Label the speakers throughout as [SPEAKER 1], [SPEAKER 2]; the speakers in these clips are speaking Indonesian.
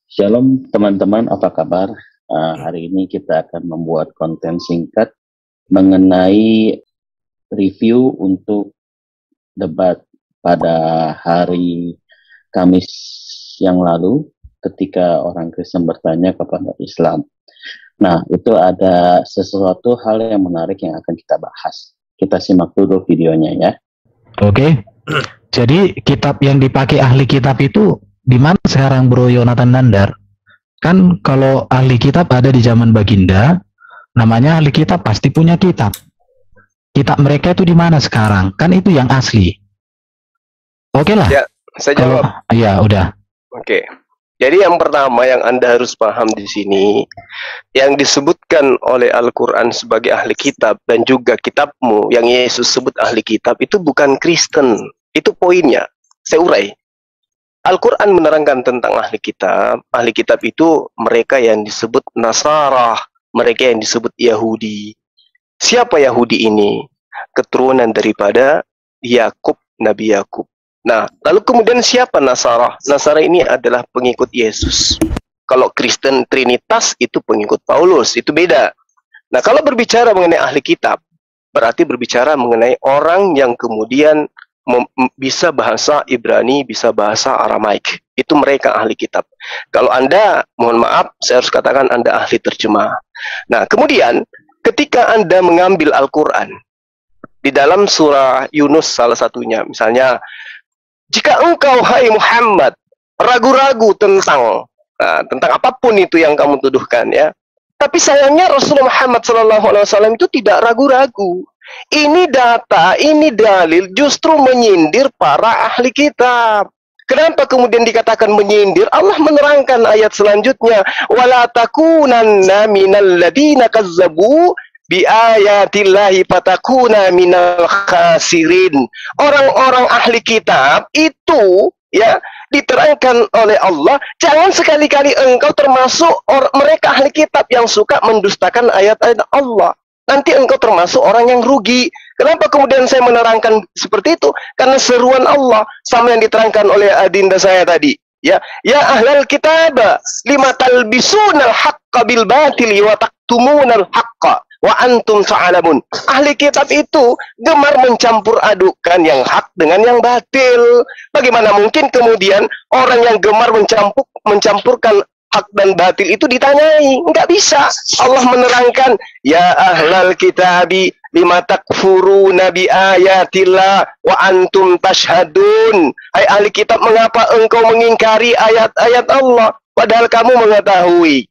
[SPEAKER 1] Shalom teman-teman, apa kabar? Hari ini kita akan membuat konten singkat mengenai review untuk debat pada hari Kamis yang lalu ketika orang Kristen bertanya kepada Islam. Nah, itu ada sesuatu hal yang menarik yang akan kita bahas. Kita simak dulu videonya ya.
[SPEAKER 2] Oke. Jadi kitab yang dipakai ahli kitab itu di mana sekarang Bro Yonatan Nandar? Kan kalau ahli kitab ada di zaman Baginda, namanya ahli kitab pasti punya kitab. Kitab mereka itu di mana sekarang? Kan itu yang asli. Oke lah.
[SPEAKER 3] Ya, saya jawab.
[SPEAKER 2] Ya, udah.
[SPEAKER 3] Oke. Jadi yang pertama yang Anda harus paham di sini, yang disebutkan oleh Al-Quran sebagai ahli kitab dan juga kitabmu yang Yesus sebut ahli kitab itu bukan Kristen. Itu poinnya. Saya urai. Al-Quran menerangkan tentang ahli kitab. Ahli kitab itu mereka yang disebut Nasara, mereka yang disebut Yahudi. Siapa Yahudi ini? Keturunan daripada Yakub, Nabi Yakub. Nah, lalu kemudian siapa Nasara? Nasara ini adalah pengikut Yesus. Kalau Kristen Trinitas itu pengikut Paulus, itu beda. Nah, kalau berbicara mengenai ahli kitab, berarti berbicara mengenai orang yang kemudian bisa bahasa Ibrani, bisa bahasa Aramaik. Itu mereka ahli kitab. Kalau Anda, mohon maaf, saya harus katakan Anda ahli terjemah. Nah, kemudian ketika Anda mengambil Al-Quran, di dalam surah Yunus salah satunya, misalnya, jika engkau, hai Muhammad, ragu-ragu tentang apapun itu yang kamu tuduhkan, ya. Tapi sayangnya Rasulullah Muhammad SAW itu tidak ragu-ragu. Ini data, ini dalil justru menyindir para ahli kitab. Kenapa kemudian dikatakan menyindir? Allah menerangkan ayat selanjutnya, wala takunanna minal ladina kazzabu bi ayatillahi fatakuna minal khasirin. Orang-orang ahli kitab itu ya diterangkan oleh Allah, jangan sekali-kali engkau termasuk mereka ahli kitab yang suka mendustakan ayat-ayat Allah. Nanti engkau termasuk orang yang rugi. Kenapa kemudian saya menerangkan seperti itu? Karena seruan Allah sama yang diterangkan oleh adinda saya tadi. Ya ahlal kitab, lima talbisunal haqqa bil batili wa taktumunal haqqa wa antum ta'lamun. Ahli kitab itu gemar mencampur adukan yang hak dengan yang batil. Bagaimana mungkin kemudian orang yang gemar mencampurkan hak dan batil itu ditanyai? Enggak bisa. Allah menerangkan, ya ahlal kitabi lima takfuruna bi ayatillah wa antum tashhadun. Hai ahli kitab, mengapa engkau mengingkari ayat-ayat Allah padahal kamu mengetahui?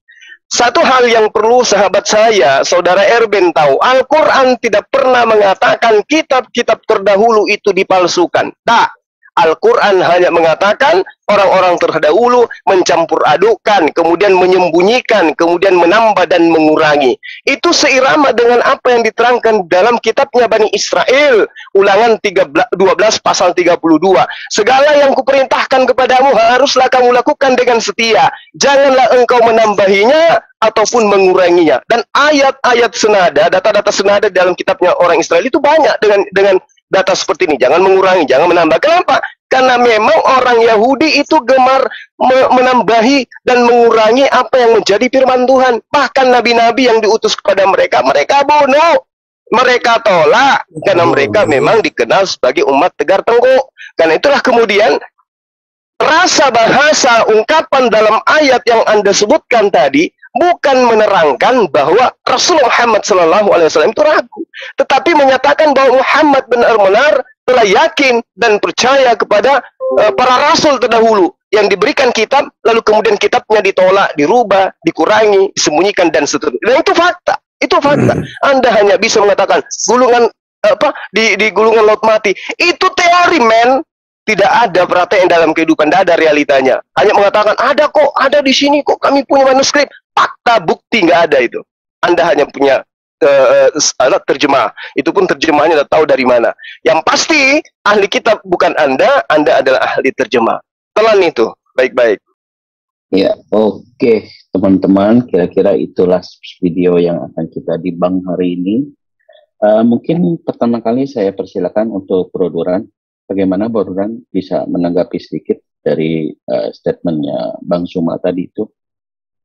[SPEAKER 3] Satu hal yang perlu sahabat saya, saudara Erben tahu, Al-Quran tidak pernah mengatakan kitab-kitab terdahulu itu dipalsukan. Tak. Al-Quran hanya mengatakan orang-orang terdahulu mencampur adukan, kemudian menyembunyikan, kemudian menambah dan mengurangi. Itu seirama dengan apa yang diterangkan dalam kitabnya Bani Israel, Ulangan 12 pasal 32. Segala yang kuperintahkan kepadamu haruslah kamu lakukan dengan setia. Janganlah engkau menambahinya ataupun menguranginya. Dan ayat-ayat senada, data-data senada dalam kitabnya orang Israel itu banyak dengan data seperti ini, jangan mengurangi, jangan menambah. Kenapa? Karena memang orang Yahudi itu gemar menambahi dan mengurangi apa yang menjadi firman Tuhan. Bahkan nabi-nabi yang diutus kepada mereka bunuh, mereka tolak, karena mereka memang dikenal sebagai umat tegar tengkuk. Karena itulah kemudian rasa bahasa ungkapan dalam ayat yang Anda sebutkan tadi bukan menerangkan bahwa Rasulullah Muhammad SAW itu ragu, tetapi menyatakan bahwa Muhammad benar-benar telah yakin dan percaya kepada para rasul terdahulu yang diberikan kitab, lalu kemudian kitabnya ditolak, dirubah, dikurangi, disembunyikan dan seterusnya. Dan itu fakta. Itu fakta. Anda hanya bisa mengatakan gulungan di gulungan laut mati. Itu teori, men. Tidak ada praktek dalam kehidupan, tidak ada realitanya. Hanya mengatakan, ada kok, ada di sini kok, kami punya manuskrip. Fakta, bukti nggak ada itu. Anda hanya punya terjemah. Itu pun terjemahnya tidak tahu dari mana. Yang pasti, ahli kitab bukan Anda adalah ahli terjemah. Telan itu, baik-baik.
[SPEAKER 1] Ya, oke, teman-teman. Kira-kira itulah video yang akan kita dibang hari ini. Mungkin pertama kali saya persilakan untuk Bro Duran. Bagaimana Bro Duran bisa menanggapi sedikit dari statementnya Bang Suma tadi itu?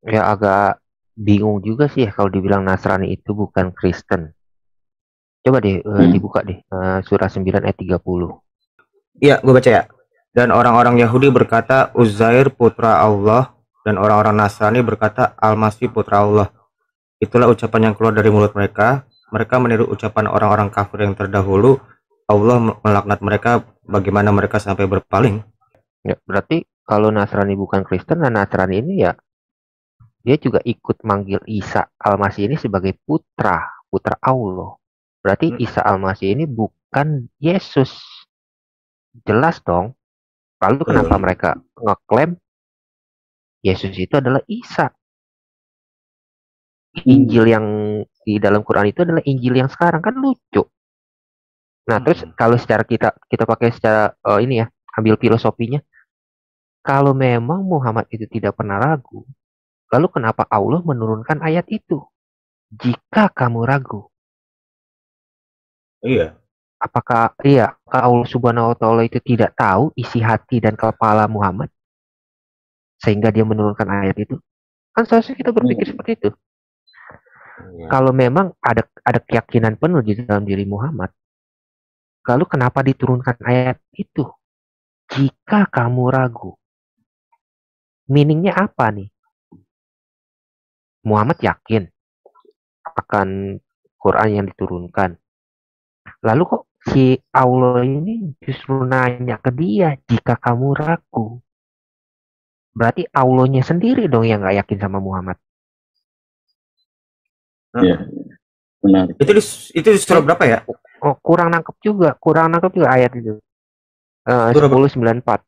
[SPEAKER 4] Ya agak bingung juga sih ya kalau dibilang Nasrani itu bukan Kristen. Coba deh dibuka deh surah 9 ayat 30.
[SPEAKER 5] Iya, gue baca ya. Dan orang-orang Yahudi berkata Uzair putra Allah, dan orang-orang Nasrani berkata Al-Masih putra Allah. Itulah ucapan yang keluar dari mulut mereka. Mereka meniru ucapan orang-orang kafir yang terdahulu. Allah melaknat mereka, bagaimana mereka sampai berpaling.
[SPEAKER 4] Ya, berarti kalau Nasrani bukan Kristen, nah Nasrani ini ya dia juga ikut manggil Isa Al-Masih ini sebagai putra Allah. Berarti Isa Al-Masih ini bukan Yesus. Jelas dong. Lalu kenapa mereka ngeklaim Yesus itu adalah Isa? Injil yang di dalam Quran itu adalah Injil yang sekarang, kan lucu. Nah, terus kalau secara kita pakai secara ini ya, ambil filosofinya, kalau memang Muhammad itu tidak pernah ragu, lalu kenapa Allah menurunkan ayat itu? Jika kamu ragu.
[SPEAKER 5] Iya.
[SPEAKER 4] Apakah Allah Subhanahu wa taala itu tidak tahu isi hati dan kepala Muhammad sehingga dia menurunkan ayat itu? Kan seharusnya kita berpikir seperti itu. Kalau memang ada keyakinan penuh di dalam diri Muhammad, lalu kenapa diturunkan ayat itu? Jika kamu ragu. Meaningnya apa nih? Muhammad yakin akan Quran yang diturunkan. Lalu kok si Allah ini justru nanya ke dia, jika kamu ragu. Berarti Allahnya sendiri dong yang gak yakin sama Muhammad.
[SPEAKER 1] Iya, benar.
[SPEAKER 5] Itu di surah berapa ya?
[SPEAKER 4] Oh, kurang nangkep juga ayat itu. 10:94.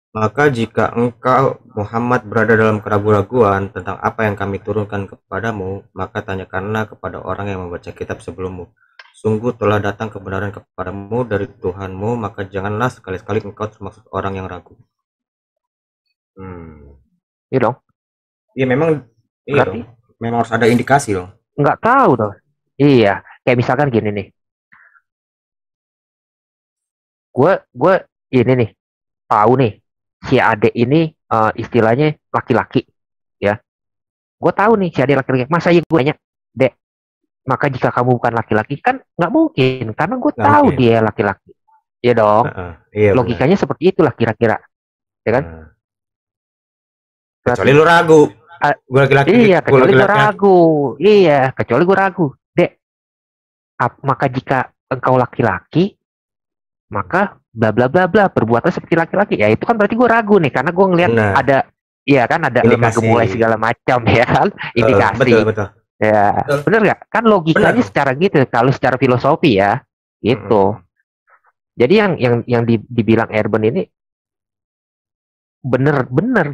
[SPEAKER 5] Maka jika engkau Muhammad berada dalam keraguan-raguan tentang apa yang kami turunkan kepadamu, maka tanyakanlah kepada orang yang membaca kitab sebelummu. Sungguh telah datang kebenaran kepadamu dari Tuhanmu, maka janganlah sekali-kali engkau termasuk orang yang ragu.
[SPEAKER 4] Iya dong.
[SPEAKER 5] Iya memang. Iya dong. Memang harus ada indikasi dong.
[SPEAKER 4] Nggak tahu dong. Iya, kayak misalkan gini nih. Gue ini nih tahu nih si adek ini istilahnya laki-laki, ya. Gue tahu nih si adek laki-laki. Masa ya gue nanya, Dek, maka jika kamu bukan laki-laki, kan nggak mungkin, karena gue tahu mungkin dia laki-laki. Iya dong. Iya, logikanya bener. Seperti itulah kira-kira, ya kan?
[SPEAKER 5] Kecuali lu ragu. Gue laki-laki.
[SPEAKER 4] Iya, kecuali gue ragu. Iya, kecuali gue ragu. Dek, maka jika engkau laki-laki, maka bla bla bla bla, perbuatan seperti laki-laki. Ya itu kan berarti gue ragu nih, karena gue ngelihat ada, iya kan, ada gemulai segala macam, ya kan, indikasi. Betul. Ya, bener nggak? Kan logikanya secara gitu. Kalau secara filosofi ya, gitu. Jadi yang dibilang Erben ini bener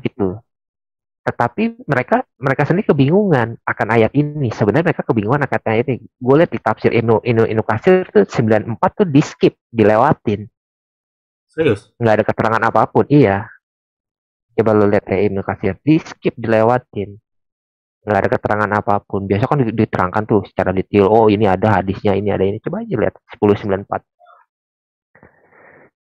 [SPEAKER 4] gitu. Tetapi mereka sendiri kebingungan akan ayat ini. Sebenarnya mereka kebingungan akan ayat ini. Gue lihat di tafsir Ibnu Katsir tuh 94 tuh di skip, dilewatin.
[SPEAKER 5] Serius?
[SPEAKER 4] Nggak ada keterangan apapun. Iya. Coba lo lihat Ibnu Katsir, di skip, dilewatin. Nggak ada keterangan apapun. Biasa kan diterangkan tuh secara detail. Oh ini ada hadisnya, ini ada ini. Coba aja lihat 1094.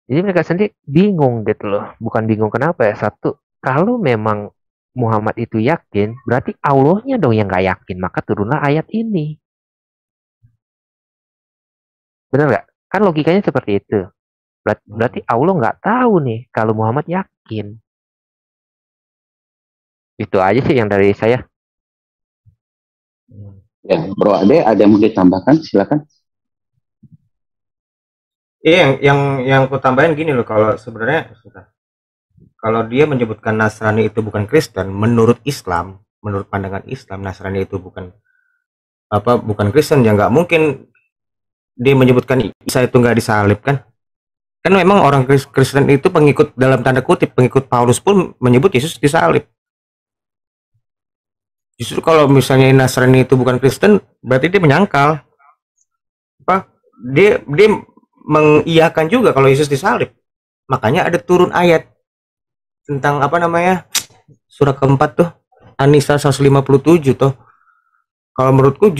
[SPEAKER 4] Jadi mereka sendiri bingung gitu loh. Bukan bingung kenapa ya. Satu, kalau memang Muhammad itu yakin, berarti Allahnya dong yang nggak yakin, maka turunlah ayat ini. Benar nggak? Kan logikanya seperti itu. Berarti Allah nggak tahu nih kalau Muhammad yakin. Itu aja sih yang dari saya.
[SPEAKER 1] Ya, Bro Ade, ada yang mau ditambahkan? Silakan.
[SPEAKER 5] Iya, yang aku tambahin gini loh, kalau sebenarnya kalau dia menyebutkan Nasrani itu bukan Kristen, menurut Islam, menurut pandangan Islam, Nasrani itu bukan Kristen, ya nggak mungkin dia menyebutkan Isa itu nggak disalib kan? Kan memang orang Kristen itu pengikut, dalam tanda kutip, pengikut Paulus pun menyebut Yesus disalib. Justru kalau misalnya Nasrani itu bukan Kristen, berarti dia menyangkal. Dia mengiyakan juga kalau Yesus disalib. Makanya ada turun ayat tentang surah keempat tuh, An-Nisa 157 tuh. Kalau menurutku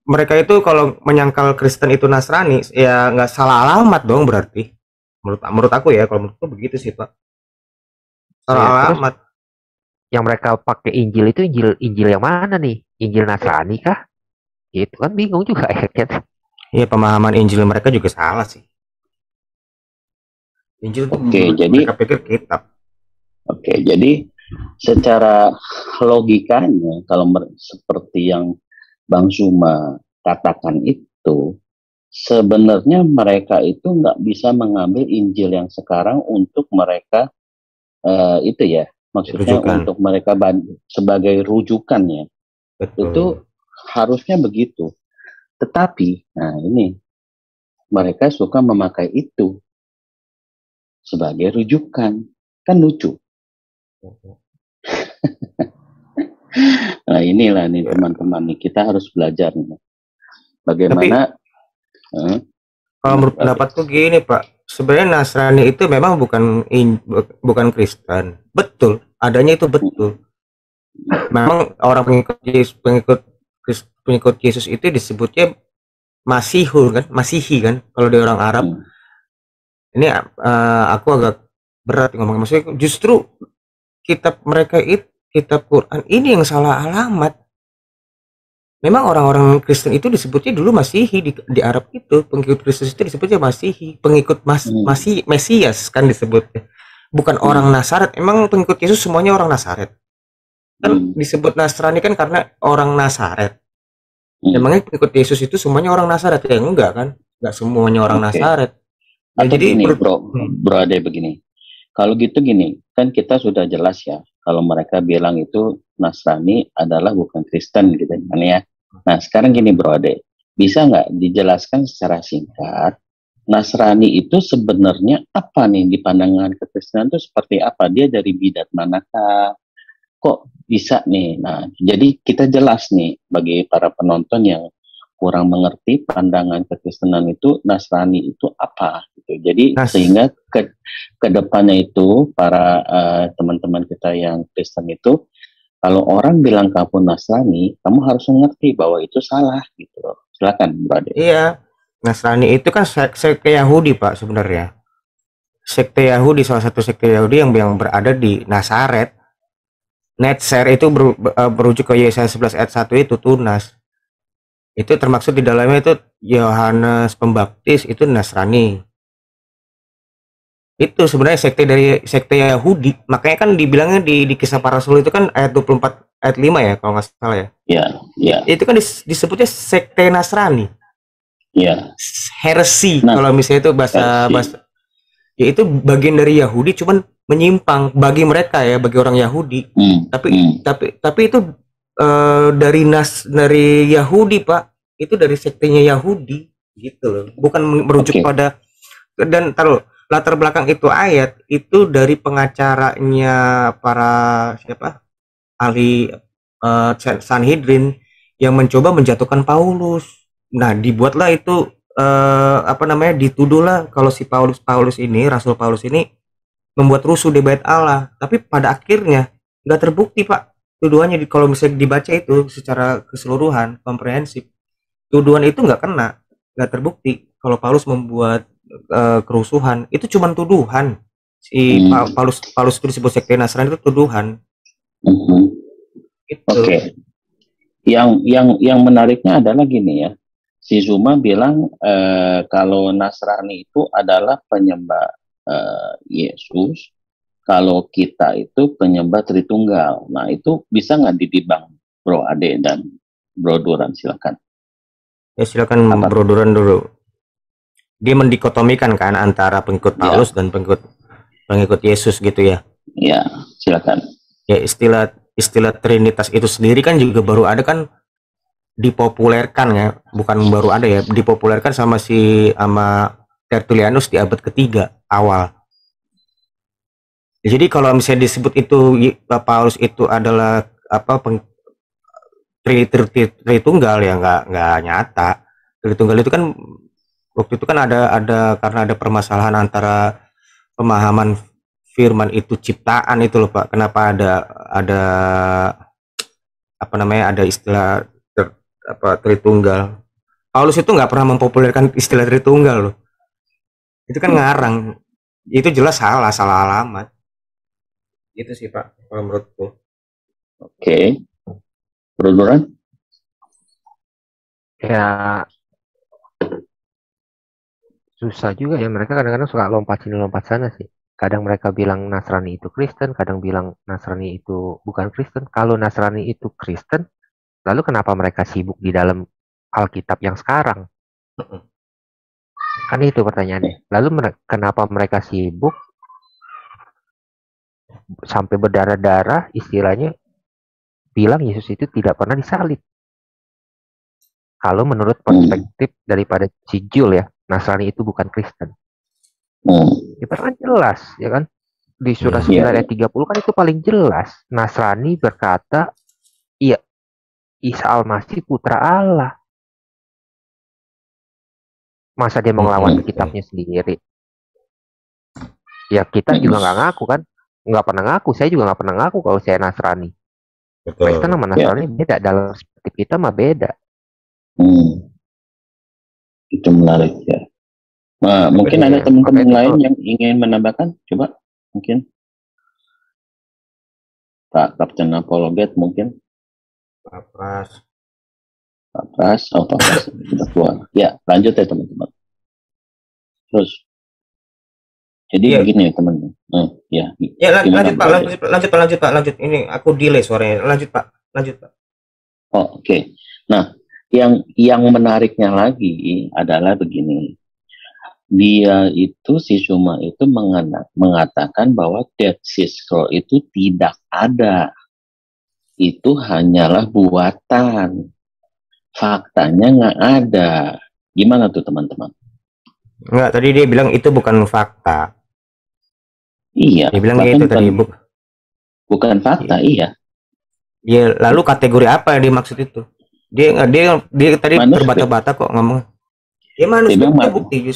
[SPEAKER 5] mereka itu kalau menyangkal Kristen itu Nasrani, ya nggak salah alamat dong berarti. Menurut aku ya, kalau menurutku begitu sih Pak. Salah
[SPEAKER 4] Terus
[SPEAKER 5] alamat.
[SPEAKER 4] yang mereka pakai Injil itu Injil yang mana nih? Injil Nasrani kah? Gitu kan bingung juga akhirnya.
[SPEAKER 5] Iya, pemahaman Injil mereka juga salah sih. Injil itu
[SPEAKER 1] Oke, jadi
[SPEAKER 5] mereka pikir kitab.
[SPEAKER 1] Oke, jadi secara logikanya kalau seperti yang Bang Suma katakan itu, sebenarnya mereka itu nggak bisa mengambil Injil yang sekarang untuk mereka itu ya, maksudnya
[SPEAKER 5] Rujukan.
[SPEAKER 1] untuk mereka sebagai rujukan ya.
[SPEAKER 5] Betul.
[SPEAKER 1] Itu harusnya begitu. Tetapi, nah ini mereka suka memakai itu sebagai rujukan, kan lucu. Nah inilah nih teman-teman nih, kita harus belajar nih. Bagaimana
[SPEAKER 5] kalau menurut pendapatku gini Pak, sebenarnya Nasrani itu memang bukan Kristen. Betul, adanya itu betul. Memang orang pengikut Yesus itu disebutnya Masihi kan kalau di orang Arab. Ini aku agak berat ngomong, maksudnya justru kitab mereka itu, kitab Quran ini yang salah alamat. Memang orang-orang Kristen itu disebutnya dulu Masihi di Arab itu, pengikut Kristus itu disebutnya Masihi, pengikut masih Mesias kan disebutnya. Bukan orang Nazaret. Emang pengikut Yesus semuanya orang Nazaret. Kan disebut Nasrani kan karena orang Nazaret. Emangnya pengikut Yesus itu semuanya orang Nazaret? Ya enggak kan? Enggak semuanya orang Nazaret.
[SPEAKER 1] Ya, jadi gini, bro Ade begini. Kalau gitu gini, kan kita sudah jelas ya, kalau mereka bilang itu Nasrani adalah bukan Kristen gitu kan ya. Nah sekarang gini bro Ade, bisa nggak dijelaskan secara singkat, Nasrani itu sebenarnya apa nih di pandangan kekristenan itu seperti apa? Dia dari bidat manakah? Kok bisa nih? Nah jadi kita jelas nih bagi para penonton yang kurang mengerti pandangan kekristenan itu Nasrani itu apa gitu. Jadi sehingga ke depannya itu para teman-teman kita yang Kristen itu kalau orang bilang kamu Nasrani, kamu harus mengerti bahwa itu salah gitu. Silakan, Bro Ade.
[SPEAKER 5] Iya. Nasrani itu kan sekte Yahudi, Pak, sebenarnya. Sekte Yahudi, salah satu sekte Yahudi yang berada di Nazaret. Netzer itu berujuk ke Yesaya 11 ayat 1 itu tunas. Itu termaksud di dalamnya itu Yohanes Pembaptis itu Nasrani. Itu sebenarnya sekte Yahudi. Makanya kan dibilangnya di Kisah Para Rasul itu kan ayat 24 ayat 5 ya kalau nggak salah ya.
[SPEAKER 1] Iya, iya.
[SPEAKER 5] Itu kan disebutnya sekte Nasrani.
[SPEAKER 1] Iya.
[SPEAKER 5] Heresi kalau misalnya itu bahasa ya itu bagian dari Yahudi cuman menyimpang bagi mereka ya, bagi orang Yahudi. Tapi itu dari Yahudi Pak, itu dari sektenya Yahudi gitu loh, bukan merujuk pada. Dan taruh latar belakang itu ayat itu dari pengacaranya para siapa ahli Sanhedrin yang mencoba menjatuhkan Paulus. Nah dibuatlah itu dituduhlah kalau si Paulus ini, Rasul Paulus ini membuat rusuh di bait Allah. Tapi pada akhirnya nggak terbukti Pak tuduhannya. Kalau misalnya dibaca itu secara keseluruhan komprehensif, tuduhan itu nggak terbukti kalau Paulus membuat kerusuhan. Itu cuma tuduhan. Si Paulus itu disebut sekte Nasrani itu tuduhan.
[SPEAKER 1] Oke. Yang menariknya adalah gini ya, si Zuma bilang kalau Nasrani itu adalah penyembah Yesus, kalau kita itu penyembah Tritunggal. Nah itu bisa nggak didibang Bro Ade dan Bro Duran, silakan.
[SPEAKER 5] Ya silakan Bro Duran dulu. Dia mendikotomikan kan antara pengikut Paulus dan pengikut Yesus gitu ya.
[SPEAKER 1] Ya silakan.
[SPEAKER 5] Ya istilah Trinitas itu sendiri kan juga baru ada kan, dipopulerkan ya, bukan baru ada ya, dipopulerkan sama Tertullianus di abad ketiga awal. Jadi kalau misalnya disebut itu Paulus itu adalah Tritunggal ya nggak nyata. Tritunggal itu kan waktu itu kan ada karena ada permasalahan antara pemahaman firman itu ciptaan itu loh Pak. Kenapa ada istilah Tritunggal. Paulus itu nggak pernah mempopulerkan istilah Tritunggal loh. Itu kan ngarang. itu jelas salah alamat. Itu sih Pak kalau menurutku.
[SPEAKER 1] Oke. Bro Duran?
[SPEAKER 4] Ya susah juga ya, mereka kadang-kadang suka lompat sini lompat sana sih. Kadang mereka bilang Nasrani itu Kristen, kadang bilang Nasrani itu bukan Kristen. Kalau Nasrani itu Kristen, lalu kenapa mereka sibuk di dalam Alkitab yang sekarang? Kan itu pertanyaannya. Lalu kenapa mereka sibuk sampai berdarah-darah, istilahnya bilang Yesus itu tidak pernah disalib? Kalau menurut perspektif daripada si Jul ya, Nasrani itu bukan Kristen. Itu kan jelas, ya kan? Di surah 9 ayat 30 kan itu paling jelas. Nasrani berkata, iya, Isa Al-Masih putra Allah. Masa dia mau ngelawan kitabnya sendiri? Ya kita juga nggak ngaku kan? Nggak pernah ngaku, saya juga nggak pernah ngaku kalau saya Nasrani. Kristen sama Nasrani beda, dalam perspektif kita mah beda.
[SPEAKER 1] Itu menarik ya. Nah, mungkin ada teman-teman lain yang ingin menambahkan, coba mungkin Pak Kapten Apologet mungkin.
[SPEAKER 5] Pak Pras,
[SPEAKER 1] oh Pak Pras sudah keluar. Ya, lanjut ya teman-teman. Terus, jadi begini ya teman-teman. Ya,
[SPEAKER 5] lanjut Pak. Ini aku delay suaranya. Lanjut Pak.
[SPEAKER 1] Oh, oke. Nah, yang menariknya lagi adalah begini. Dia itu si Suma itu mengatakan bahwa Dead Sea Scroll itu tidak ada. Itu hanyalah buatan. Faktanya nggak ada. Gimana tuh teman-teman?
[SPEAKER 5] Enggak, tadi dia bilang itu bukan fakta.
[SPEAKER 1] Iya.
[SPEAKER 5] Dia bilang gitu tadi,
[SPEAKER 1] bukan fakta, iya.
[SPEAKER 5] Ya, lalu kategori apa yang dimaksud itu? Dia tadi terbata-bata kok ngomong. Ya manuskripnya bukti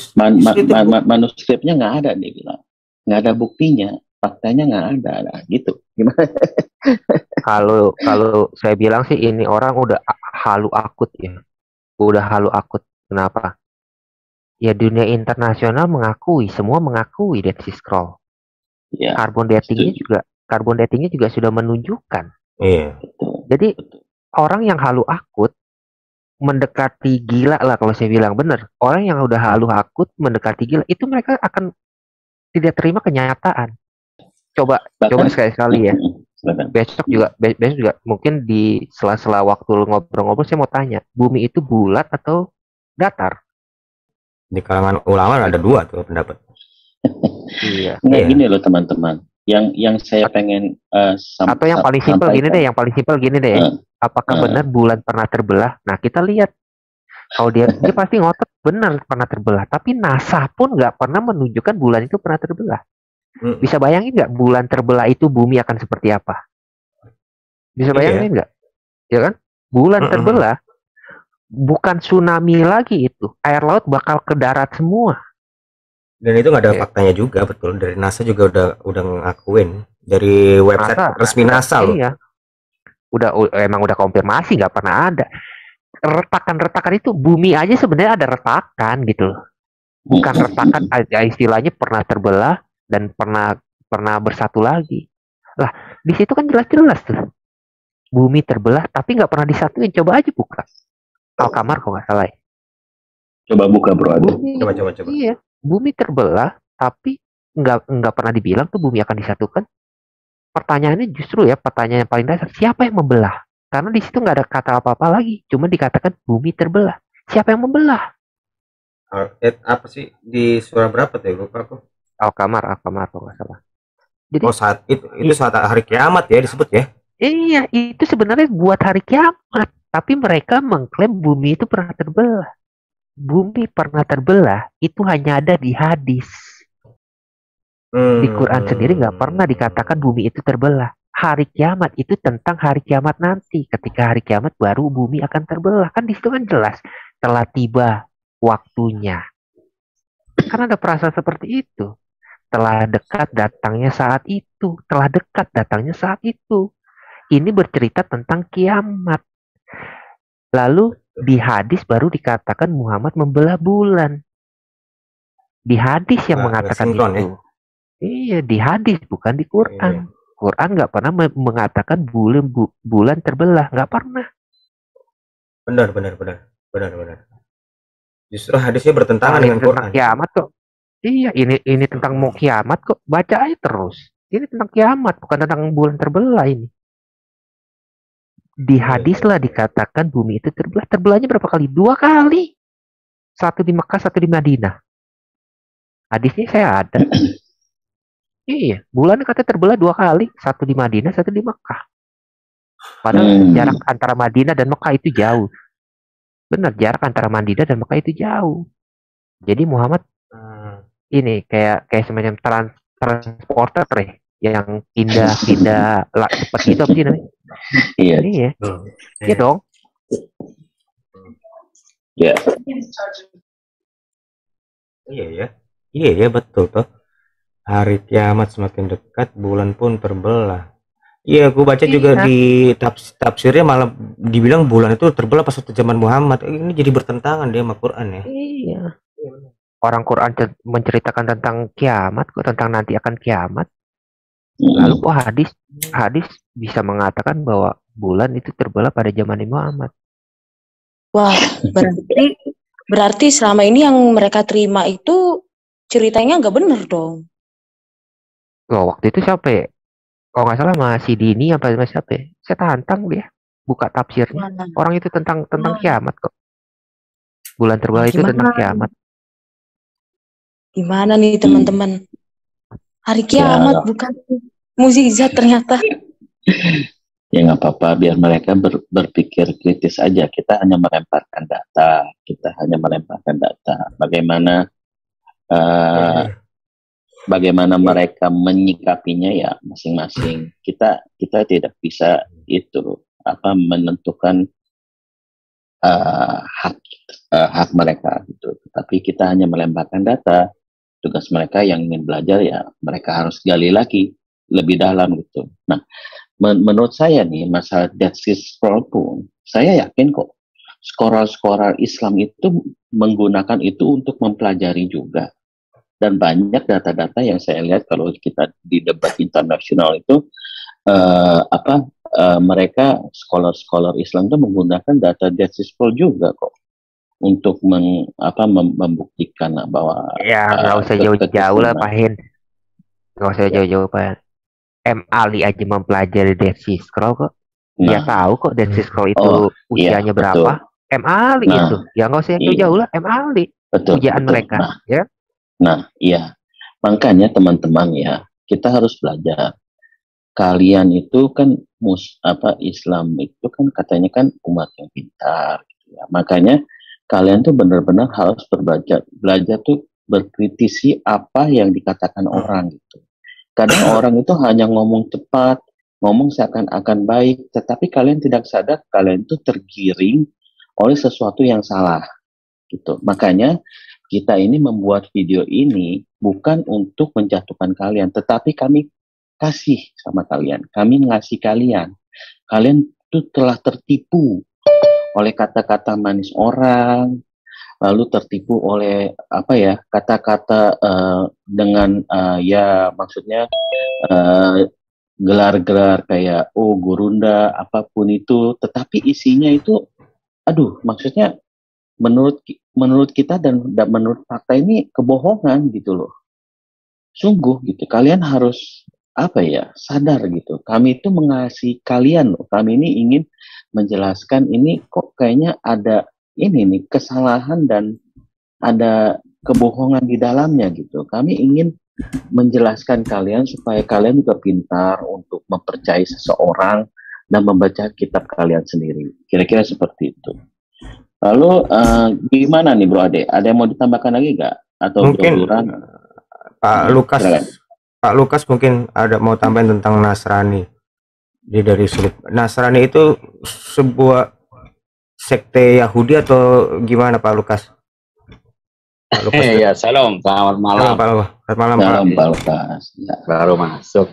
[SPEAKER 1] manuskripnya nggak ada, dia bilang. Nggak ada buktinya, faktanya nggak ada. Nah, gitu. Gimana?
[SPEAKER 4] Kalau saya bilang sih ini orang udah halu akut ya. Udah halu akut. Kenapa? Ya dunia internasional mengakui, semua mengakui Dead Sea Scroll.
[SPEAKER 1] Ya,
[SPEAKER 4] Carbon datingnya juga sudah menunjukkan.
[SPEAKER 5] Iya.
[SPEAKER 4] Jadi orang yang halu akut mendekati gila lah, kalau saya bilang benar. Orang yang udah halu akut mendekati gila itu mereka akan tidak terima kenyataan. Coba sekali-sekali ya. Besok juga mungkin di sela-sela waktu ngobrol-ngobrol saya mau tanya, bumi itu bulat atau datar?
[SPEAKER 5] Di kalangan ulama ada dua tuh pendapat.
[SPEAKER 4] Iya.
[SPEAKER 1] Gini loh teman-teman. Yang saya pengen
[SPEAKER 4] atau yang paling simpel gini deh. Apakah benar bulan pernah terbelah? Nah, kita lihat. Kalau dia pasti ngotot benar pernah terbelah, tapi NASA pun nggak pernah menunjukkan bulan itu pernah terbelah. Bisa bayangin nggak bulan terbelah itu bumi akan seperti apa? Bisa bayangin nggak? Ya kan? Bulan terbelah bukan tsunami lagi itu. Air laut bakal ke darat semua.
[SPEAKER 5] Dan itu nggak ada faktanya juga, betul. Dari NASA juga udah ngakuin dari website resmi NASA loh. Iya.
[SPEAKER 4] Emang udah konfirmasi nggak pernah ada. Retakan-retakan itu bumi aja sebenarnya ada retakan gitu loh. Bukan retakan istilahnya pernah terbelah dan pernah bersatu lagi. Lah, di situ kan jelas-jelas tuh. Bumi terbelah tapi nggak pernah disatuin. Coba aja buka. Al-Qamar kok nggak salah ya.
[SPEAKER 1] Coba buka bro.
[SPEAKER 5] Coba.
[SPEAKER 4] Iya, bumi terbelah tapi nggak pernah dibilang tuh bumi akan disatukan. Pertanyaannya justru ya pertanyaan yang paling dasar, siapa yang membelah? Karena di situ nggak ada kata apa-apa lagi, cuma dikatakan bumi terbelah. Siapa yang membelah?
[SPEAKER 5] Apa sih di surah berapa tuh? Lupa aku.
[SPEAKER 4] Al-Qamar kalau nggak salah.
[SPEAKER 5] Jadi saat itu saat hari kiamat ya disebut ya?
[SPEAKER 4] Iya, itu sebenarnya buat hari kiamat, tapi mereka mengklaim bumi itu pernah terbelah. Bumi pernah terbelah itu hanya ada di hadis. Di Quran sendiri nggak pernah dikatakan bumi itu terbelah. Hari kiamat itu tentang hari kiamat nanti. Ketika hari kiamat baru bumi akan terbelah. Kan di situ kan jelas telah tiba waktunya. Kan ada perasaan seperti itu. Telah dekat datangnya saat itu. Telah dekat datangnya saat itu. Ini bercerita tentang kiamat. Lalu di hadis baru dikatakan Muhammad membelah bulan. Di hadis yang mengatakan itu. Ya? Iya, di hadis bukan di
[SPEAKER 5] Iya.
[SPEAKER 4] Quran. Quran nggak pernah mengatakan bulan terbelah, nggak pernah.
[SPEAKER 5] Benar. Justru hadisnya bertentangan
[SPEAKER 4] Kalau ini
[SPEAKER 5] dengan
[SPEAKER 4] tentang
[SPEAKER 5] Quran.
[SPEAKER 4] kiamat kok. Iya, ini tentang mau kiamat kok. Baca aja terus. Ini tentang kiamat, bukan tentang bulan terbelah ini. Di hadis lah dikatakan bumi itu terbelah. Terbelahnya berapa kali? 2 kali. Satu di Mekah, satu di Madinah. Hadisnya saya ada. Iya, bulan katanya terbelah 2 kali. Satu di Madinah, satu di Mekah. Padahal jarak antara Madinah dan Mekah itu jauh. Benar, jarak antara Madinah dan Mekah itu jauh. Jadi Muhammad ini kayak semacam transporter yang pindah lah cepat gitu apa sih namanya?
[SPEAKER 1] Iya.
[SPEAKER 4] Iya dong.
[SPEAKER 1] Ya.
[SPEAKER 5] Iya ya betul toh. Hari kiamat semakin dekat, bulan pun terbelah. Iya, aku baca juga di tafsirnya malah dibilang bulan itu terbelah pas waktu zaman Muhammad. Ini jadi bertentangan dia sama Quran ya.
[SPEAKER 4] Iya. Orang Quran menceritakan tentang kiamat kok, tentang nanti akan kiamat. Lalu kok hadis bisa mengatakan bahwa bulan itu terbelah pada zaman Muhammad.
[SPEAKER 6] Wah, berarti selama ini yang mereka terima itu ceritanya nggak bener dong.
[SPEAKER 4] Loh, waktu itu siapa ya? Kalau nggak salah masih Dini apa siapa ya? Saya tantang dia buka tafsirnya. Orang itu tentang kiamat kok. Bulan terbelah itu tentang kiamat.
[SPEAKER 6] Gimana nih teman-teman? Hari kiamat bukan mukjizat ternyata.
[SPEAKER 1] Ya nggak apa-apa, biar mereka berpikir kritis aja. Kita hanya melemparkan data. Bagaimana mereka menyikapinya ya masing-masing. Kita tidak bisa itu menentukan hak mereka gitu. Tapi kita hanya melemparkan data. Tugas mereka yang ingin belajar ya mereka harus gali lagi lebih dalam gitu. Nah, menurut saya nih masalah Dead Sea Scroll pun saya yakin kok skolar Islam itu menggunakan itu untuk mempelajari juga. Dan banyak data-data yang saya lihat kalau kita di debat internasional itu mereka scholar Islam itu menggunakan data Dead Sea Scroll juga kok untuk membuktikan bahwa
[SPEAKER 4] ya nggak usah jauh-jauh lah Pak Hen, nggak usah jauh-jauh Pak. M. Ali aja mempelajari Dead Sea Scroll kok. Dia tahu kok Dead Sea Scroll itu usianya berapa. Betul. M. Ali itu ya nggak usah jauh-jauh lah. M. Ali ujian mereka ya.
[SPEAKER 1] Nah, iya. Makanya teman-teman ya, kita harus belajar. Kalian itu kan Islam itu kan katanya kan umat yang pintar gitu ya. Makanya kalian tuh benar-benar harus belajar tuh berkritisi apa yang dikatakan orang gitu. Kadang orang itu hanya ngomong cepat, ngomong seakan-akan baik, tetapi kalian tidak sadar kalian itu tergiring oleh sesuatu yang salah gitu. Makanya kita ini membuat video ini bukan untuk menjatuhkan kalian, tetapi kami kasih sama kalian. Kami ngasih kalian. Kalian itu telah tertipu oleh kata-kata manis orang, lalu tertipu oleh kata-kata dengan maksudnya gelar-gelar kayak gurunda apapun itu, tetapi isinya itu maksudnya menurut kita dan menurut fakta ini kebohongan gitu loh. Sungguh gitu, kalian harus sadar gitu. Kami itu mengasihi kalian loh. Kami ini ingin menjelaskan ini kok kayaknya ada ini nih kesalahan dan ada kebohongan di dalamnya gitu. Kami ingin menjelaskan kalian supaya kalian juga pintar untuk mempercayai seseorang dan membaca kitab kalian sendiri. Kira-kira seperti itu. Lalu gimana nih Bro Ade? Ada yang mau ditambahkan lagi nggak? Atau
[SPEAKER 5] mungkin Pak Lukas mungkin ada mau tambahin tentang Nasrani. Dia dari sulit. Nasrani itu sebuah sekte Yahudi atau gimana Pak Lukas?
[SPEAKER 7] Pak Lukas ya, salam. Selamat malam.
[SPEAKER 5] Selamat malam
[SPEAKER 1] Pak Lukas.
[SPEAKER 7] Baru masuk.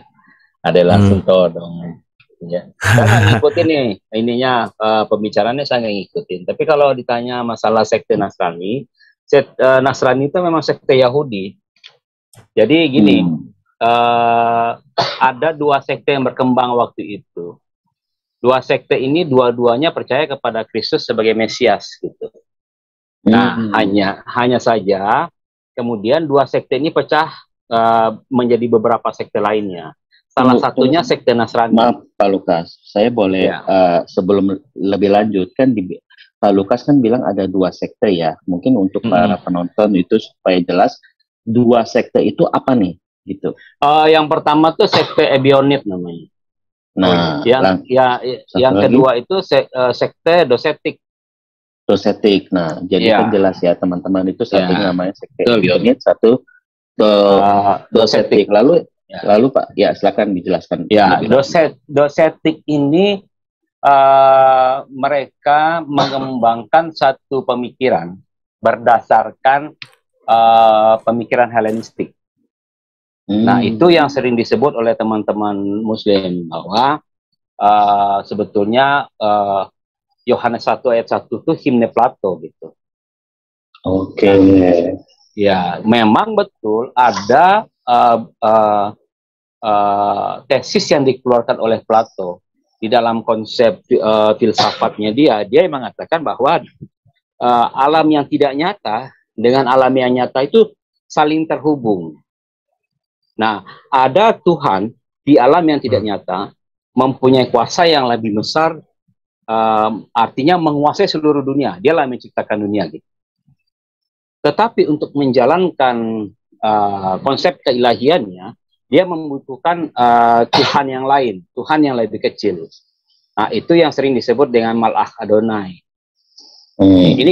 [SPEAKER 7] Ada langsung dong. Ya. Saya ngikutin nih ininya pembicaraannya saya ngikutin. Tapi kalau ditanya masalah sekte Nasrani, Nasrani itu memang sekte Yahudi. Jadi gini, ada dua sekte yang berkembang waktu itu. Dua sekte ini dua-duanya percaya kepada Kristus sebagai Mesias gitu. Nah, hanya saja kemudian dua sekte ini pecah menjadi beberapa sekte lainnya. Salah satunya sekte Nasrani.
[SPEAKER 1] Maaf Pak Lukas, saya boleh sebelum lebih lanjut kan Pak Lukas kan bilang ada dua sekte ya. Mungkin untuk para penonton itu supaya jelas dua sekte itu apa nih gitu.
[SPEAKER 7] Yang pertama tuh sekte Ebionit namanya.
[SPEAKER 1] Nah,
[SPEAKER 7] yang kedua itu sekte Docetic.
[SPEAKER 1] Docetic. Nah, jadi kan jelas ya teman-teman itu satu namanya sekte Ebionit, satu Docetic. Lalu Pak, ya silakan dijelaskan.
[SPEAKER 7] Ya, Docetic ini mereka mengembangkan satu pemikiran berdasarkan pemikiran Helenistik. Nah, itu yang sering disebut oleh teman-teman Muslim bahwa sebetulnya Yohanes 1 ayat 1 itu himne Plato gitu.
[SPEAKER 1] Oke.
[SPEAKER 7] Ya, memang betul ada tesis yang dikeluarkan oleh Plato di dalam konsep filsafatnya dia mengatakan bahwa alam yang tidak nyata dengan alam yang nyata itu saling terhubung. Nah, ada Tuhan di alam yang tidak nyata mempunyai kuasa yang lebih besar, artinya menguasai seluruh dunia. Dialah yang menciptakan dunia gitu. Tetapi untuk menjalankan konsep keilahiannya, dia membutuhkan Tuhan yang lain, Tuhan yang lebih kecil. Nah, itu yang sering disebut dengan Malach Adonai. Ini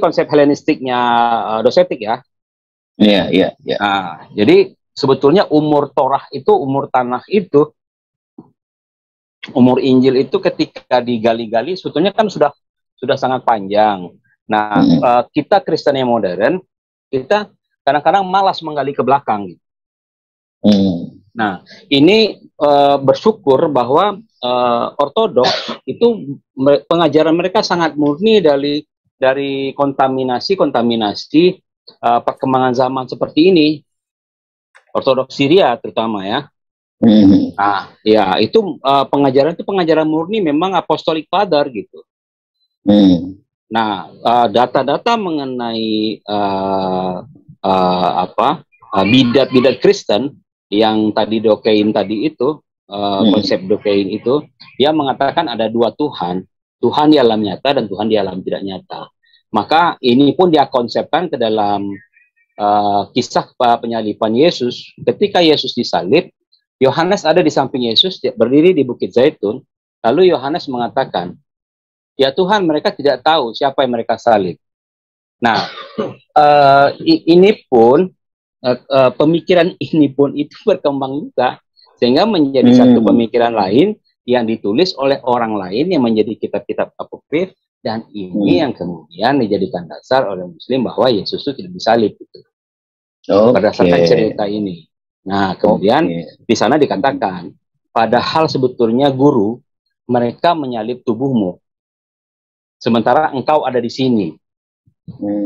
[SPEAKER 7] konsep Helenistiknya Docetic ya.
[SPEAKER 1] Iya.
[SPEAKER 7] Nah, jadi sebetulnya umur Torah itu, umur tanah itu, umur Injil itu ketika digali-gali sebetulnya kan sudah sangat panjang. Nah, kita Kristen yang modern, kita kadang-kadang malas menggali ke belakang. Nah, ini bersyukur bahwa Ortodoks itu pengajaran mereka sangat murni dari kontaminasi perkembangan zaman seperti ini. Ortodoks Syria terutama ya. Nah, ya itu pengajaran murni memang apostolik father gitu. Nah, data-data mengenai bidat Kristen yang tadi Dokein tadi itu, konsep Dokein itu, dia mengatakan ada dua Tuhan di alam nyata dan Tuhan di alam tidak nyata. Maka ini pun dia konsepkan ke dalam kisah penyaliban Yesus. Ketika Yesus disalib, Yohanes ada di samping Yesus, berdiri di Bukit Zaitun. Lalu Yohanes mengatakan, ya Tuhan, mereka tidak tahu siapa yang mereka salib. Nah, ini pun pemikiran ini pun itu berkembang juga, sehingga menjadi satu pemikiran lain yang ditulis oleh orang lain yang menjadi kitab-kitab apokrif, dan ini yang kemudian dijadikan dasar oleh Muslim bahwa Yesus itu tidak disalib gitu. Berdasarkan cerita ini. Nah, kemudian di sana dikatakan, padahal sebetulnya guru, mereka menyalib tubuhmu, sementara engkau ada di sini.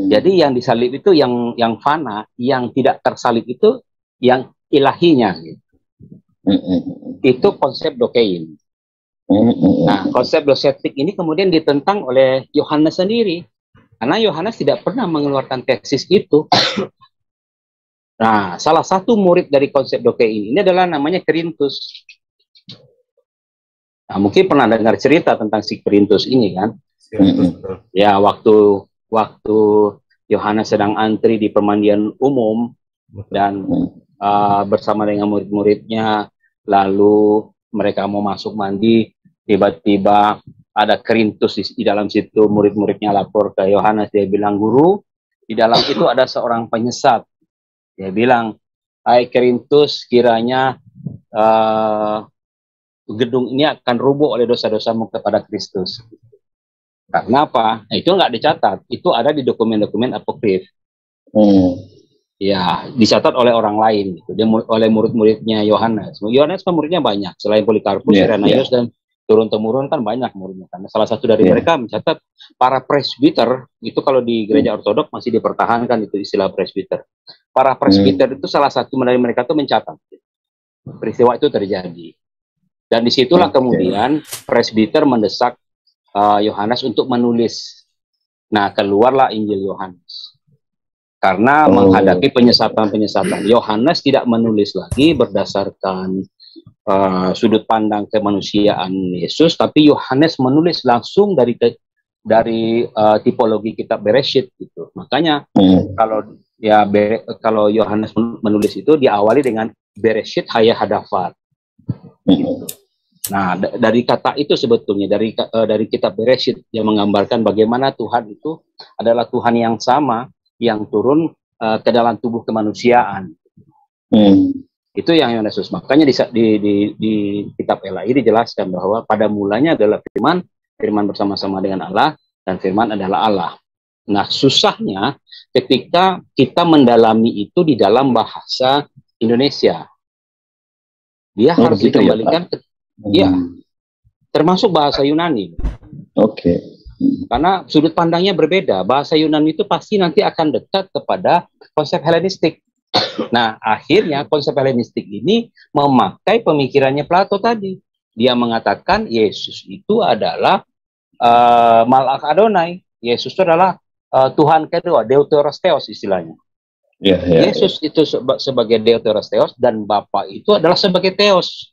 [SPEAKER 7] Jadi yang disalib itu yang fana, yang tidak tersalib itu yang ilahinya. Gitu. Itu konsep Dokein. Nah, konsep Docetic ini kemudian ditentang oleh Yohanes sendiri, karena Yohanes tidak pernah mengeluarkan tesis itu. Nah, salah satu murid dari konsep Dokein ini adalah namanya Quirinius. Nah, mungkin pernah dengar cerita tentang si Quirinius ini kan? Ya, waktu Yohanes sedang antri di permandian umum dan bersama dengan murid-muridnya, lalu mereka mau masuk mandi, tiba-tiba ada Quirinius di dalam situ. Murid-muridnya lapor ke Yohanes, dia bilang, guru, di dalam itu ada seorang penyesat. Dia bilang, hai Quirinius, kiranya gedung ini akan rubuh oleh dosa-dosamu kepada Kristus. Karena apa? Nah, itu nggak dicatat, itu ada di dokumen-dokumen apokrif. Ya, dicatat oleh orang lain, gitu. Oleh murid-muridnya Yohanes. Yohanes kan muridnya banyak, selain Polikarpus, Irenaeus, dan turun-temurun kan banyak muridnya. Karena salah satu dari mereka mencatat para presbiter, itu kalau di gereja ortodok masih dipertahankan itu istilah presbiter. Para presbiter itu salah satu dari mereka itu mencatat. peristiwa itu terjadi. Dan disitulah kemudian presbiter mendesak Yohanes untuk menulis. Nah, keluarlah Injil Yohanes. Karena menghadapi penyesatan-penyesatan, Yohanes tidak menulis lagi berdasarkan sudut pandang kemanusiaan Yesus, tapi Yohanes menulis langsung dari tipologi kitab Bereshit gitu. Makanya kalau Yohanes menulis itu diawali dengan Bereshit Haya Hadafat. Gitu. Nah, dari kata itu sebetulnya dari kitab Bereshit yang menggambarkan bagaimana Tuhan itu adalah Tuhan yang sama yang turun ke dalam tubuh kemanusiaan. Itu yang Yesus. Makanya di kitab Elahi dijelaskan bahwa pada mulanya adalah firman, firman bersama-sama dengan Allah, dan firman adalah Allah. Nah, susahnya ketika kita mendalami itu di dalam bahasa Indonesia. Dia harus dikembalikan ya, termasuk bahasa Yunani.
[SPEAKER 1] Oke.
[SPEAKER 7] Karena sudut pandangnya berbeda. Bahasa Yunani itu pasti nanti akan dekat kepada konsep Helenistik. Nah, akhirnya konsep Helenistik ini memakai pemikirannya Plato tadi. Dia mengatakan Yesus itu adalah Malak Adonai. Yesus itu adalah Tuhan kedua, Deuteros Theos istilahnya. Yesus itu sebagai Deuteros Theos dan Bapa itu adalah sebagai Theos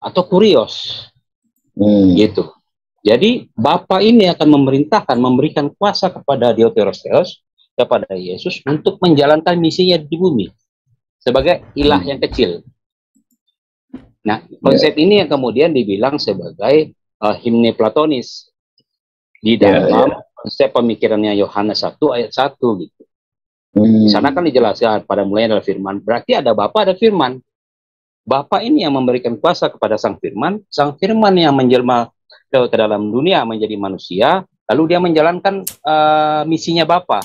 [SPEAKER 7] atau Kurios. Gitu. Jadi Bapa ini akan memerintahkan, memberikan kuasa kepada Deuteros Theos, kepada Yesus untuk menjalankan misinya di bumi sebagai ilah yang kecil. Nah, konsep ini yang kemudian dibilang sebagai himne Platonis di dalam konsep pemikirannya Yohanes 1 ayat 1 gitu. Di sana kan dijelaskan pada mulanya adalah firman, berarti ada Bapa, ada firman. Bapa ini yang memberikan kuasa kepada sang firman yang menjelma ke dalam dunia menjadi manusia, lalu dia menjalankan misinya Bapa.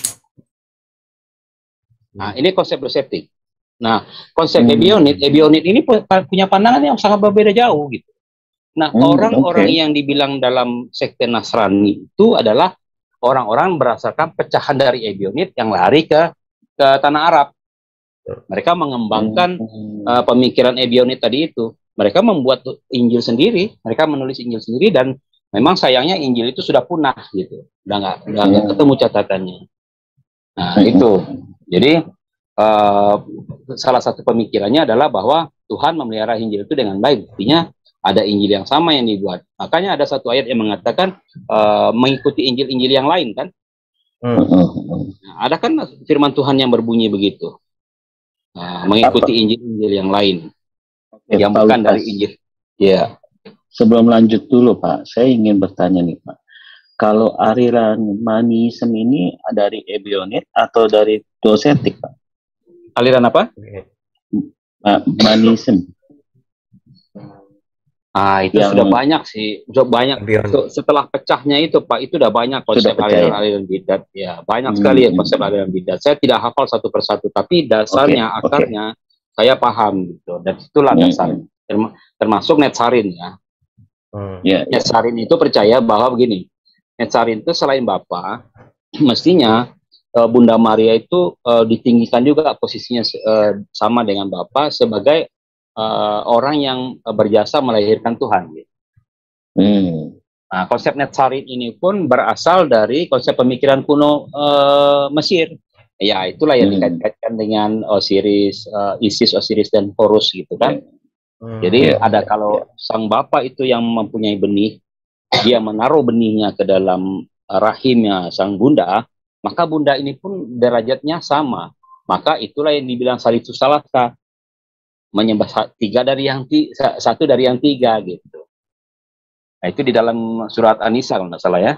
[SPEAKER 7] Nah, ini konsep reseptif. Nah, konsep ebionit ini punya pandangan yang sangat berbeda jauh gitu. Nah, orang-orang yang dibilang dalam sekte Nasrani itu adalah orang-orang berdasarkan pecahan dari ebionit yang lari ke tanah Arab. Mereka mengembangkan pemikiran ebionit tadi itu. Mereka membuat Injil sendiri, mereka menulis Injil sendiri, dan memang sayangnya Injil itu sudah punah gitu. Udah nggak ketemu catatannya. Nah, itu. Jadi salah satu pemikirannya adalah bahwa Tuhan memelihara Injil itu dengan baik. Artinya ada Injil yang sama yang dibuat. Makanya ada satu ayat yang mengatakan mengikuti Injil-Injil yang lain kan. Nah, ada kan firman Tuhan yang berbunyi begitu. Mengikuti Injil-Injil yang lain. Yang bukan dari Injil. Ya.
[SPEAKER 1] Sebelum lanjut dulu Pak, saya ingin bertanya nih Pak. Kalau aliran manisme ini dari ebionit atau dari dosetik Pak?
[SPEAKER 7] Aliran apa?
[SPEAKER 1] Manisme.
[SPEAKER 7] Itu sudah banyak sih, sudah banyak. Setelah pecahnya itu Pak, itu udah banyak konsep aliran bidat. Ya, banyak sekali ya konsep aliran bidat. Saya tidak hafal satu persatu, tapi dasarnya, akarnya saya paham gitu. Dan itulah dasarnya. Termasuk Netzarin ya. Netzarin itu percaya bahwa begini, Netzarin itu selain Bapa, mestinya Bunda Maria itu ditinggikan juga posisinya sama dengan Bapa sebagai orang yang berjasa melahirkan Tuhan. Gitu. Nah, konsep Netzarin ini pun berasal dari konsep pemikiran kuno Mesir. Ya, itulah yang dikaitkan dengan Osiris, Isis, Osiris, dan Horus gitu kan. Jadi ada kalau sang Bapa itu yang mempunyai benih, dia menaruh benihnya ke dalam rahimnya sang Bunda, maka Bunda ini pun derajatnya sama. Maka itulah yang dibilang Salitus Salasa, menyembah satu dari yang tiga gitu. Nah, itu di dalam surat An-Nisa kalau nggak salah ya.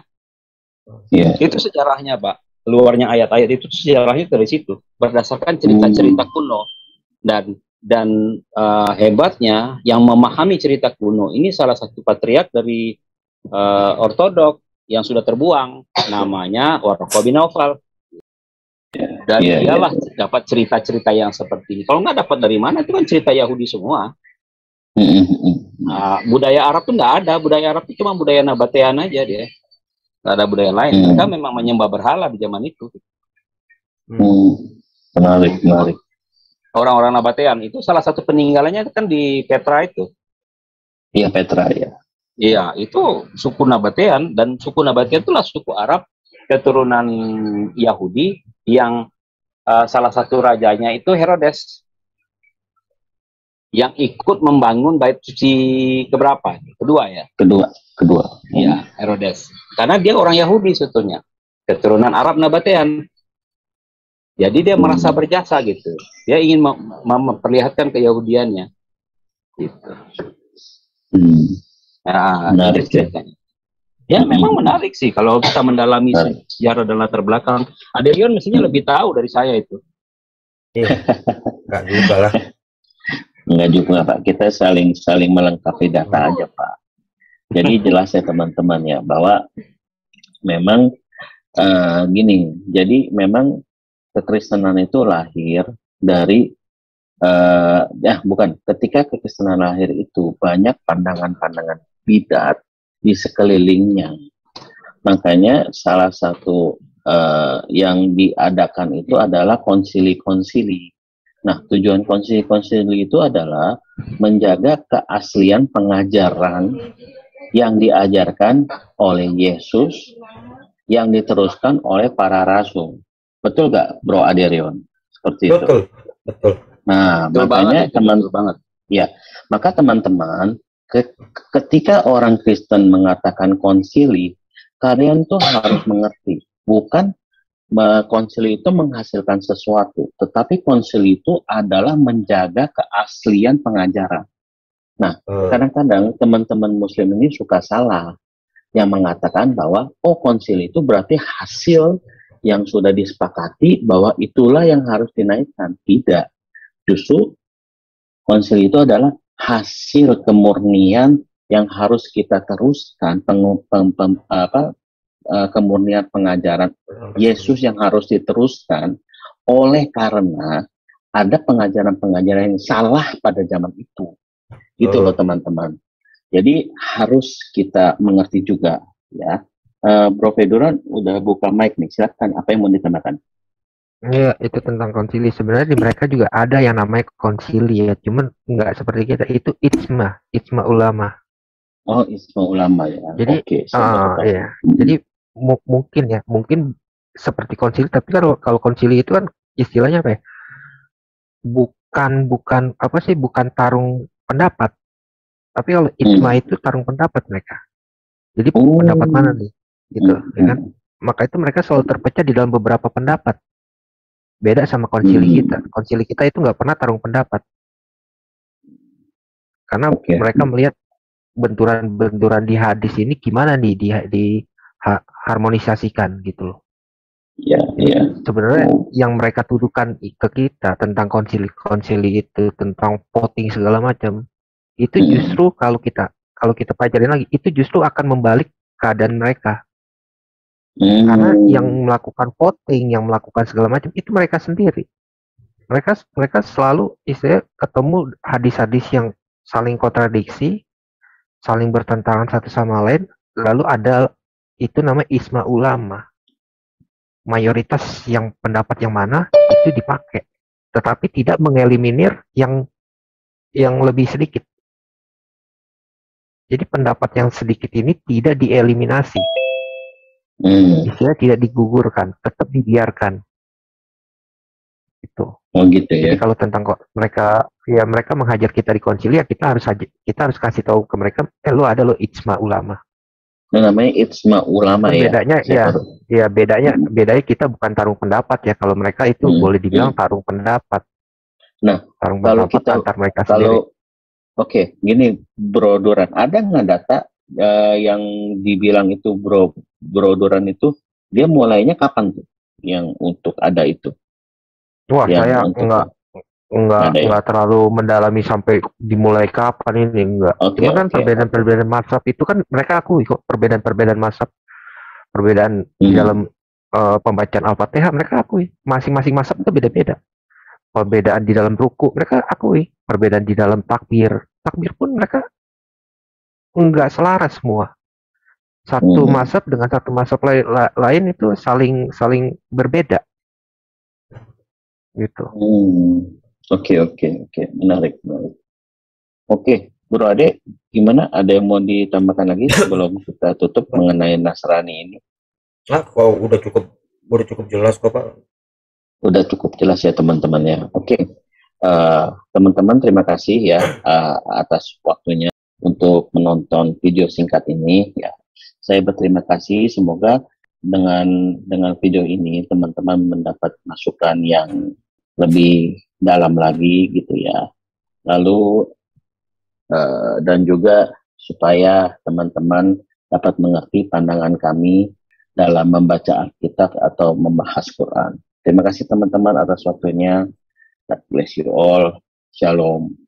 [SPEAKER 7] Itu sejarahnya Pak. Luarnya ayat-ayat itu sejarahnya dari situ, berdasarkan cerita-cerita kuno. Dan hebatnya yang memahami cerita kuno ini salah satu patriark dari Ortodok yang sudah terbuang, namanya Warqa bin Naufal. Dan dialah dapat cerita-cerita yang seperti ini. Kalau nggak dapat dari mana, itu kan cerita Yahudi semua. Budaya Arab tuh nggak ada. Budaya Arab itu cuma budaya Nabatean aja dia. Nggak ada budaya lain. Mereka memang menyembah berhala di zaman itu.
[SPEAKER 1] Menarik.
[SPEAKER 7] orang-orang Nabatean itu salah satu peninggalannya kan di Petra itu.
[SPEAKER 1] Iya, Petra ya.
[SPEAKER 7] Iya, itu suku Nabatean, dan suku Nabatean itulah suku Arab keturunan Yahudi yang salah satu rajanya itu Herodes yang ikut membangun bait suci keberapa? Kedua ya.
[SPEAKER 1] Kedua.
[SPEAKER 7] Iya, Herodes. Karena dia orang Yahudi sebetulnya, keturunan Arab Nabatean. Jadi dia merasa berjasa gitu. Dia ingin memperlihatkan keyahudiannya. Gitu. Nah,
[SPEAKER 1] Menarik
[SPEAKER 7] itu ceritanya. Ya, memang menarik sih kalau kita mendalami sejarah dan latar belakang. Adelion mestinya lebih tahu dari saya itu.
[SPEAKER 5] Iya. Enggak juga lah.
[SPEAKER 1] Enggak juga Pak, kita saling melengkapi data aja Pak. Jadi jelas ya teman-teman ya bahwa memang gini. Jadi memang kekristenan itu lahir dari ketika kekristenan lahir itu banyak pandangan-pandangan bidat di sekelilingnya. Makanya salah satu yang diadakan itu adalah konsili-konsili. Nah, tujuan konsili-konsili itu adalah menjaga keaslian pengajaran yang diajarkan oleh Yesus yang diteruskan oleh para rasul. Betul gak, Bro Aderion? Seperti itu.
[SPEAKER 5] Betul.
[SPEAKER 1] Nah,
[SPEAKER 7] Betul
[SPEAKER 1] makanya
[SPEAKER 7] banget.
[SPEAKER 1] Ya, maka teman-teman, ketika orang Kristen mengatakan konsili, kalian tuh harus mengerti, bukan konsili itu menghasilkan sesuatu, tetapi konsili itu adalah menjaga keaslian pengajaran. Nah, kadang-kadang teman-teman Muslim ini suka salah yang mengatakan bahwa konsili itu berarti hasil yang sudah disepakati bahwa itulah yang harus dinaikkan. Tidak. Justru konsili itu adalah hasil kemurnian yang harus kita teruskan, kemurnian pengajaran Yesus yang harus diteruskan oleh karena ada pengajaran-pengajaran yang salah pada zaman itu. Gitu loh teman-teman. Jadi harus kita mengerti juga ya. Bro Feduran udah buka mic nih, silakan apa yang mau ditambahkan?
[SPEAKER 4] Iya, itu tentang konsili. Sebenarnya di mereka juga ada yang namanya konsili ya, cuman nggak seperti kita. Itu ijma ulama.
[SPEAKER 1] Oh, ijma ulama ya.
[SPEAKER 4] Jadi, iya. Jadi mungkin seperti konsili, tapi kalau konsili itu kan istilahnya apa ya? Bukan tarung pendapat. Tapi kalau ijma itu tarung pendapat mereka. Jadi pendapat mana nih? Gitu, ya kan? Maka itu mereka selalu terpecah di dalam beberapa pendapat. Beda sama konsili kita. Konsili kita itu nggak pernah tarung pendapat. Karena mereka melihat benturan-benturan di hadis ini gimana nih harmonisasikan gitu loh. Sebenarnya yang mereka tuduhkan ke kita tentang konsili itu, tentang voting segala macam, itu justru kalau kita pelajarin lagi, itu justru akan membalik keadaan mereka. Karena yang melakukan voting, yang melakukan segala macam itu mereka sendiri. Mereka selalu istilahnya ketemu hadis-hadis yang saling kontradiksi, saling bertentangan satu sama lain, lalu ada itu namanya ijma ulama. Mayoritas yang pendapat yang mana itu dipakai, tetapi tidak mengeliminir yang lebih sedikit. Jadi pendapat yang sedikit ini tidak dieliminasi. Istilah tidak digugurkan, tetap dibiarkan. Itu.
[SPEAKER 1] Oh gitu ya.
[SPEAKER 4] Jadi kalau tentang mereka menghajar kita di konsili, ya kita harus kasih tahu ke mereka, lu ada lo ijma ulama.
[SPEAKER 1] Nah, namanya ijma ulama ya.
[SPEAKER 4] Bedanya kita bukan tarung pendapat ya. Kalau mereka itu boleh dibilang tarung pendapat.
[SPEAKER 1] Nah,
[SPEAKER 4] tarung kalau pendapat kita antar mereka sendiri.
[SPEAKER 1] Oke, gini Bro Duran, ada nggak data yang dibilang itu Bro Duran itu dia mulainya kapan tuh yang untuk ada itu?
[SPEAKER 4] Wah, saya enggak terlalu mendalami sampai dimulai kapan ini, enggak. Cuma kan perbedaan mazhab itu kan mereka akui kok, perbedaan mazhab, perbedaan di dalam pembacaan Al-Fatihah mereka akui. Masing-masing mazhab itu beda-beda. Perbedaan di dalam ruku mereka akui, perbedaan di dalam takbir pun mereka enggak selaras semua. Satu mazhab dengan satu mazhab lain itu saling berbeda. Gitu.
[SPEAKER 1] Oke, menarik. Oke, Bro Ade, gimana? Ada yang mau ditambahkan lagi sebelum kita tutup mengenai Nasrani ini?
[SPEAKER 5] Kok udah cukup jelas kok Pak.
[SPEAKER 1] Udah cukup jelas ya teman-teman ya. Oke, teman-teman terima kasih ya atas waktunya untuk menonton video singkat ini ya. Saya berterima kasih, semoga dengan video ini teman-teman mendapat masukan yang lebih dalam lagi gitu ya. Lalu dan juga supaya teman-teman dapat mengerti pandangan kami dalam membaca Alkitab atau membahas Quran. Terima kasih teman-teman atas waktunya. God bless you all. Shalom.